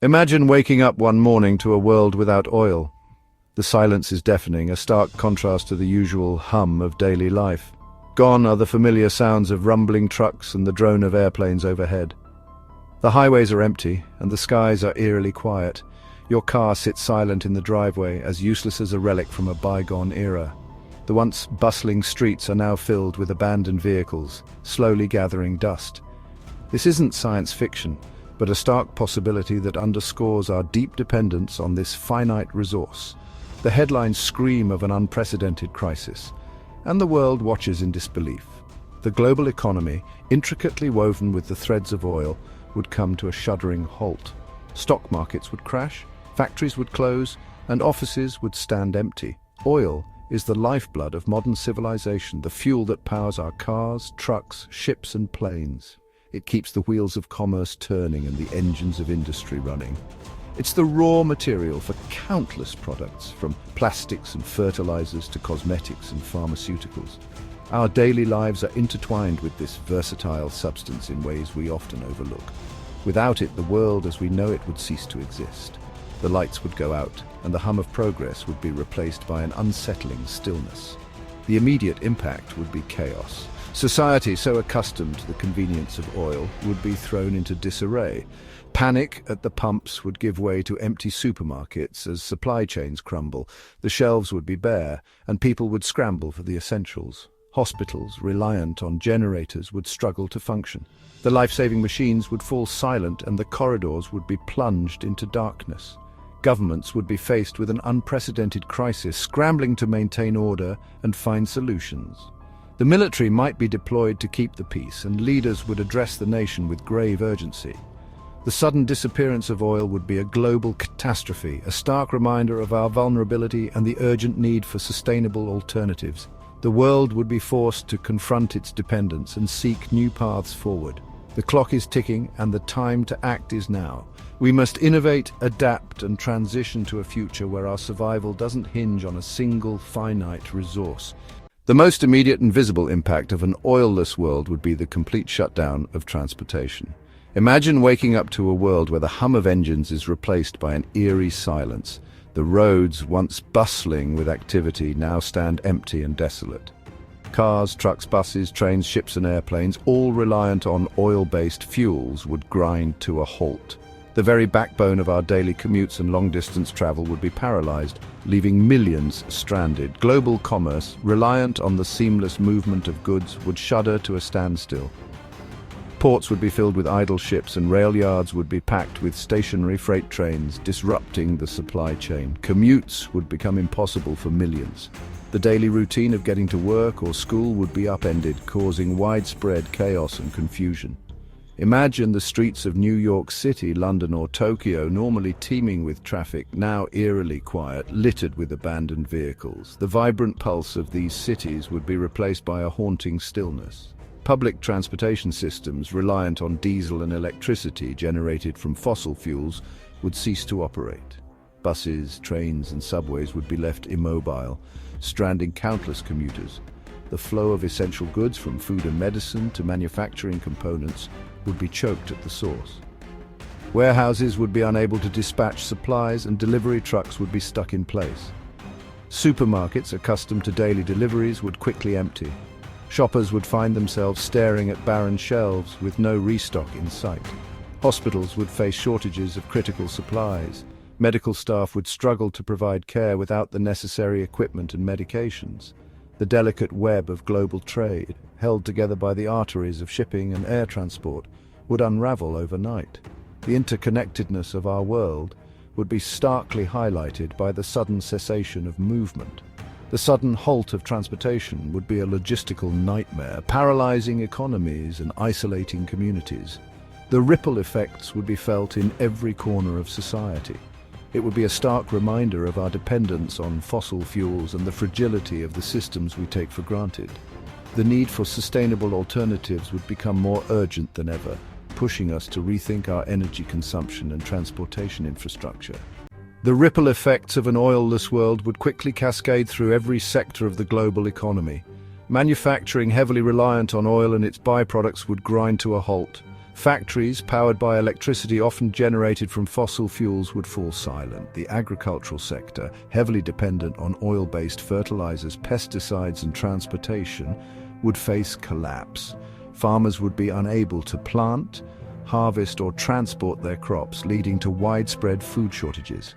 Imagine waking up one morning to a world without oil. The silence is deafening, a stark contrast to the usual hum of daily life. Gone are the familiar sounds of rumbling trucks and the drone of airplanes overhead. The highways are empty, and the skies are eerily quiet. Your car sits silent in the driveway, as useless as a relic from a bygone era. The once bustling streets are now filled with abandoned vehicles, slowly gathering dust. This isn't science fiction, but a stark possibility that underscores our deep dependence on this finite resource. The headlines scream of an unprecedented crisis, and the world watches in disbelief. The global economy, intricately woven with the threads of oil, would come to a shuddering halt. Stock markets would crash, factories would close, and offices would stand empty. Oil is the lifeblood of modern civilization, the fuel that powers our cars, trucks, ships, and planes. It keeps the wheels of commerce turning and the engines of industry running. It's the raw material for countless products, from plastics and fertilizers to cosmetics and pharmaceuticals. Our daily lives are intertwined with this versatile substance in ways we often overlook. Without it, the world as we know it would cease to exist. The lights would go out, and the hum of progress would be replaced by an unsettling stillness. The immediate impact would be chaos. Society, so accustomed to the convenience of oil, would be thrown into disarray. Panic at the pumps would give way to empty supermarkets as supply chains crumble. The shelves would be bare, and people would scramble for the essentials. Hospitals, reliant on generators, would struggle to function. The life-saving machines would fall silent, and the corridors would be plunged into darkness. Governments would be faced with an unprecedented crisis, scrambling to maintain order and find solutions. The military might be deployed to keep the peace, and leaders would address the nation with grave urgency. The sudden disappearance of oil would be a global catastrophe, a stark reminder of our vulnerability and the urgent need for sustainable alternatives. The world would be forced to confront its dependence and seek new paths forward. The clock is ticking, and the time to act is now. We must innovate, adapt, and transition to a future where our survival doesn't hinge on a single finite resource. The most immediate and visible impact of an oilless world would be the complete shutdown of transportation. Imagine waking up to a world where the hum of engines is replaced by an eerie silence. The roads, once bustling with activity, now stand empty and desolate. Cars, trucks, buses, trains, ships, and airplanes, all reliant on oil-based fuels, would grind to a halt. The very backbone of our daily commutes and long-distance travel would be paralyzed, leaving millions stranded. Global commerce, reliant on the seamless movement of goods, would shudder to a standstill. Ports would be filled with idle ships, and rail yards would be packed with stationary freight trains, disrupting the supply chain. Commutes would become impossible for millions. The daily routine of getting to work or school would be upended, causing widespread chaos and confusion. Imagine the streets of New York City, London, or Tokyo, normally teeming with traffic, now eerily quiet, littered with abandoned vehicles. The vibrant pulse of these cities would be replaced by a haunting stillness. Public transportation systems, reliant on diesel and electricity generated from fossil fuels, would cease to operate. Buses, trains, and subways would be left immobile, stranding countless commuters. The flow of essential goods, from food and medicine to manufacturing components, would be choked at the source. Warehouses would be unable to dispatch supplies, and delivery trucks would be stuck in place. Supermarkets, accustomed to daily deliveries, would quickly empty. Shoppers would find themselves staring at barren shelves with no restock in sight. Hospitals would face shortages of critical supplies. Medical staff would struggle to provide care without the necessary equipment and medications. The delicate web of global trade, held together by the arteries of shipping and air transport, would unravel overnight. The interconnectedness of our world would be starkly highlighted by the sudden cessation of movement. The sudden halt of transportation would be a logistical nightmare, paralyzing economies and isolating communities. The ripple effects would be felt in every corner of society. It would be a stark reminder of our dependence on fossil fuels and the fragility of the systems we take for granted. The need for sustainable alternatives would become more urgent than ever, pushing us to rethink our energy consumption and transportation infrastructure. The ripple effects of an oilless world would quickly cascade through every sector of the global economy. Manufacturing, heavily reliant on oil and its byproducts, would grind to a halt. Factories, powered by electricity often generated from fossil fuels, would fall silent. The agricultural sector, heavily dependent on oil-based fertilizers, pesticides, and transportation, would face collapse. Farmers would be unable to plant, harvest, or transport their crops, leading to widespread food shortages.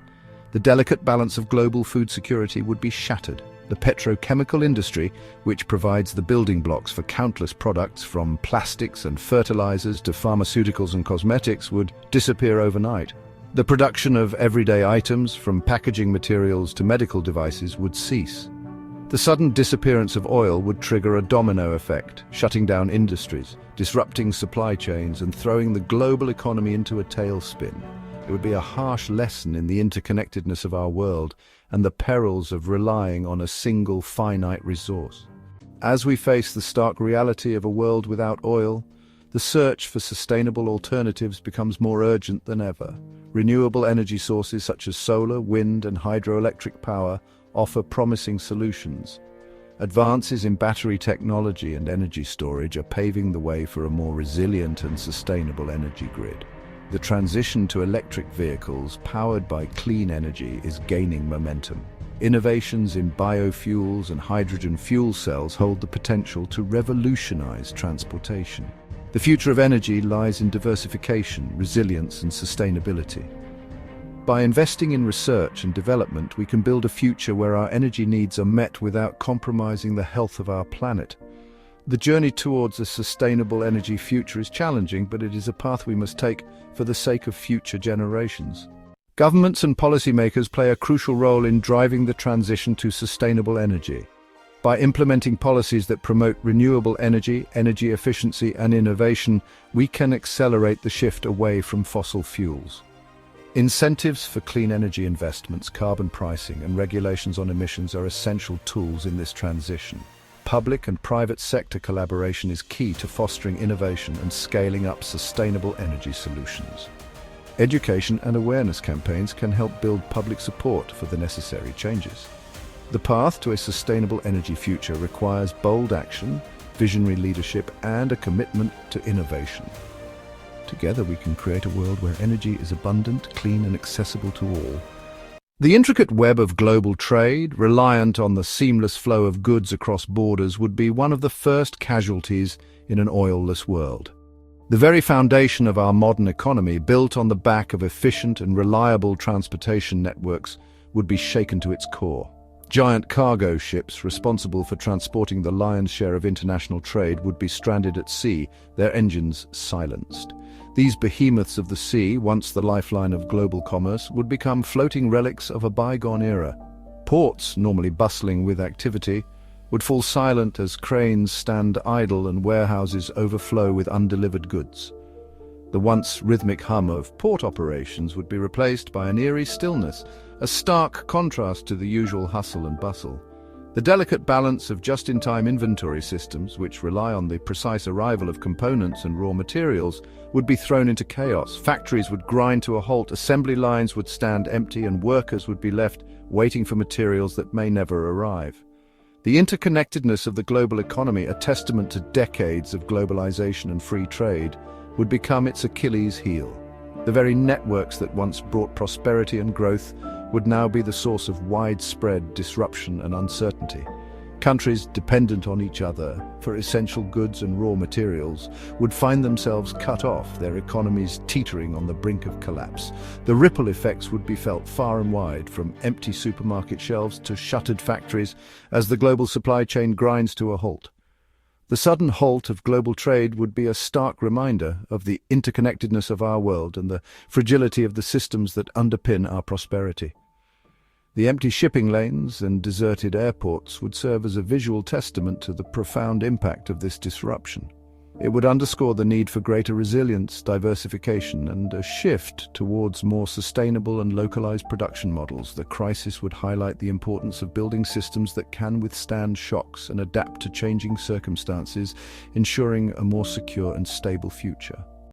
The delicate balance of global food security would be shattered. The petrochemical industry, which provides the building blocks for countless products from plastics and fertilizers to pharmaceuticals and cosmetics, would disappear overnight. The production of everyday items, from packaging materials to medical devices, would cease. The sudden disappearance of oil would trigger a domino effect, shutting down industries, disrupting supply chains, and throwing the global economy into a tailspin. It would be a harsh lesson in the interconnectedness of our world and the perils of relying on a single finite resource. As we face the stark reality of a world without oil, the search for sustainable alternatives becomes more urgent than ever. Renewable energy sources such as solar, wind, and hydroelectric power offer promising solutions. Advances in battery technology and energy storage are paving the way for a more resilient and sustainable energy grid. The transition to electric vehicles powered by clean energy is gaining momentum. Innovations in biofuels and hydrogen fuel cells hold the potential to revolutionize transportation. The future of energy lies in diversification, resilience, and sustainability. By investing in research and development, we can build a future where our energy needs are met without compromising the health of our planet. The journey towards a sustainable energy future is challenging, but it is a path we must take for the sake of future generations. Governments and policymakers play a crucial role in driving the transition to sustainable energy. By implementing policies that promote renewable energy, energy efficiency, and innovation, we can accelerate the shift away from fossil fuels. Incentives for clean energy investments, carbon pricing, and regulations on emissions are essential tools in this transition. Public and private sector collaboration is key to fostering innovation and scaling up sustainable energy solutions. Education and awareness campaigns can help build public support for the necessary changes. The path to a sustainable energy future requires bold action, visionary leadership, and a commitment to innovation. Together we can create a world where energy is abundant, clean, and accessible to all. The intricate web of global trade, reliant on the seamless flow of goods across borders, would be one of the first casualties in an oilless world. The very foundation of our modern economy, built on the back of efficient and reliable transportation networks, would be shaken to its core. Giant cargo ships, responsible for transporting the lion's share of international trade, would be stranded at sea, their engines silenced. These behemoths of the sea, once the lifeline of global commerce, would become floating relics of a bygone era. Ports, normally bustling with activity, would fall silent as cranes stand idle and warehouses overflow with undelivered goods. The once rhythmic hum of port operations would be replaced by an eerie stillness, a stark contrast to the usual hustle and bustle. The delicate balance of just-in-time inventory systems, which rely on the precise arrival of components and raw materials, would be thrown into chaos. Factories would grind to a halt, assembly lines would stand empty, and workers would be left waiting for materials that may never arrive. The interconnectedness of the global economy, a testament to decades of globalization and free trade, would become its Achilles heel. The very networks that once brought prosperity and growth would now be the source of widespread disruption and uncertainty. Countries dependent on each other for essential goods and raw materials would find themselves cut off, their economies teetering on the brink of collapse. The ripple effects would be felt far and wide, from empty supermarket shelves to shuttered factories, as the global supply chain grinds to a halt. The sudden halt of global trade would be a stark reminder of the interconnectedness of our world and the fragility of the systems that underpin our prosperity. The empty shipping lanes and deserted airports would serve as a visual testament to the profound impact of this disruption. It would underscore the need for greater resilience, diversification, and a shift towards more sustainable and localized production models. The crisis would highlight the importance of building systems that can withstand shocks and adapt to changing circumstances, ensuring a more secure and stable future.